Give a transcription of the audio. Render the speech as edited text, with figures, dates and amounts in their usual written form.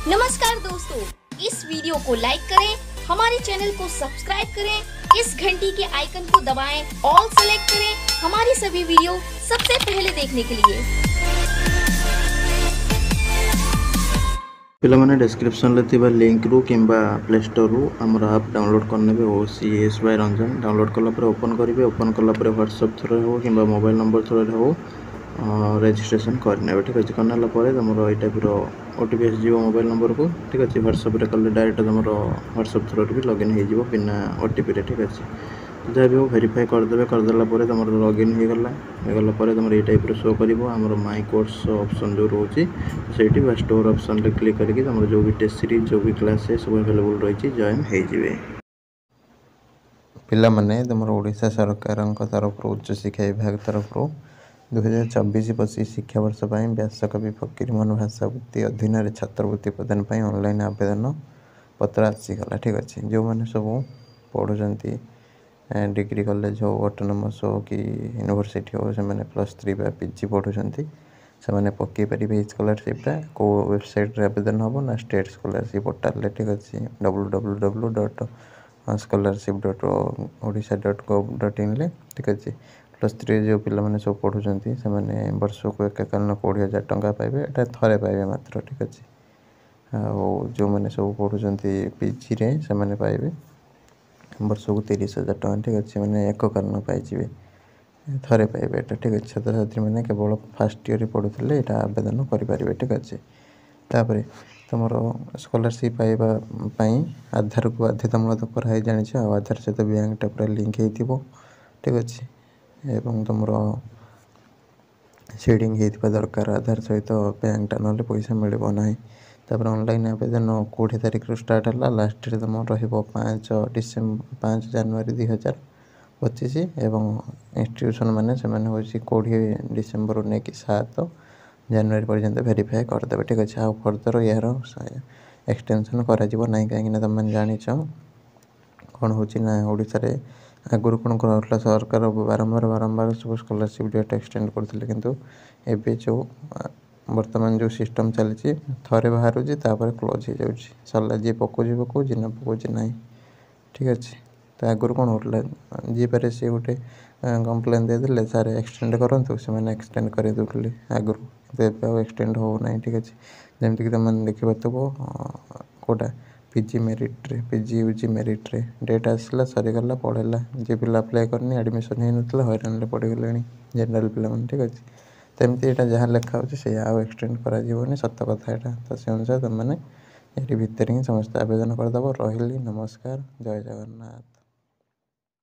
नमस्कार दोस्तों, इस वीडियो को लाइक करें, हमारे चैनल को सब्सक्राइब करें, इस घंटी के आइकन को दबाएं, ऑल सेलेक्ट करें हमारी सभी वीडियो सबसे पहले देखने के लिए। पिलामाने डिस्क्रिप्शन रे थिबा लिंक रु किंबा प्ले स्टोर रु हमर ऐप डाउनलोड करनेबे OCS बाय रंजन डाउनलोड कला पर ओपन करिवे। ओपन कला पर व्हाट्सएप थ्रू हो किंबा मोबाइल नंबर थ्रू हो रजिस्ट्रेशन करने ठीक अच्छे करना तुम ये टाइप ओटीपी आसो मोबाइल नंबर को ठीक अच्छे व्हाट्सएप कले डायरेक्ट तुम व्हाट्सएप थ्रू भी लॉगिन हो बिना ओटीपी ठीक अच्छे जहाँ भी हो वेरीफाई करदे करदेला तुम लॉगिन होगला तुम ये टाइप शो कर माई कोर्स ऑप्शन जो रोचे से स्टोर ऑप्शन क्लिक करके तुम जो भी टेस्ट सीरीज जो भी क्लास सब अवेलेबल रही जॉइन हो पिला माने तुम ओडिशा सरकार तरफ उच्च शिक्षा विभाग तरफ 2024-25 शिक्षावर्ष पर व्यासकवि फकीरमोहन भाषावृत्ति अधीन छात्रवृत्ति प्रदान पर ऑनलाइन आवेदन पत्र आसीगला ठीक अच्छे जो मैंने सब पढ़ुंट डिग्री कॉलेज हो ऑटोनोमस हो कि यूनिवर्सिटी हो से +3 PG पढ़ुंट से पकई पारे स्कॉलरशिपटा को वेबसाइट आवेदन हम ना स्टेट स्कॉलरशिप पोर्टाल ठीक अच्छे www.scholarship.odisha.gov.in ठीक अच्छे +3 जो पिला सब पढ़ुंट से वर्ष को एकाकालीन 20,000 टंका पाइबे एटा थरे पाइबे मात्र ठीक अच्छे जो मैंने सब पढ़ुंट PG रे से पाइबे वर्ष को 30,000 टंका ठीक अच्छे मैंने एककालीन पाइबे थरे पाइबे एटा ठीक अच्छे छात्र छात्री मैंने केवल फर्स्ट ईयर पढ़ुले यहाँ आवेदन करेंगे ठीक अच्छे तापर तुम स्कॉलरशिप पाइबापी आधार को बाध्यतामूलक कराई जानी आधार सहित बैंकटा पूरा लिंक हो ठीक अच्छे एवं तुम शेडिंग होता दरकार आधार सहित बैंकटा ना पैसा मिल ना तापर ऑनलाइन आवेदन 20 तारिख स्टार्ट है लास्ट रे तुम रही 5 जनवरी 2025 एवं इंस्टीट्यूशन मैंने से 20 डिसेम्बर नहीं कि 7 जनवरी पर्यंत वेरीफाई करदे ठीक अच्छे आउ फर्दर यार एक्सटेंशन करा कहीं तुम जान कौन हो ओडिशा आगुरी कौन कर सरकार बारंबार सब स्कॉलरशिप डेट एक्सटेंड करते किंतु एबे जो वर्तमान जो सिस्टम चली थे बाहर क्लोज हो जाऊँगी सरला जी पकाउे जी न पकाउे ना ठीक अच्छे तो आगुरी कौन होता जी पारे सी गोटे कंप्लेन देते सारे एक्सटेंड करूँ से एक्सटेंड कर दूसरे आगुरी तो एक्सटेंड हो ना ठीक अच्छे जमीक तुम देखिए कौटा PG मेरिट रे PG UG मेरिट रे डेट आसला सरीगला पढ़ेला जी पिला अप्लाई करनी एडमिशन हो हईरान पड़गले जनरल पिला ठीक अच्छे तमती यहाँ जहाँ लिखा हो एक्सटेंड कर सत कथा यहाँ तो से अनुसार तुम मैंने ये भितर ही समस्त आवेदन करदेव रही नमस्कार जय जगन्नाथ।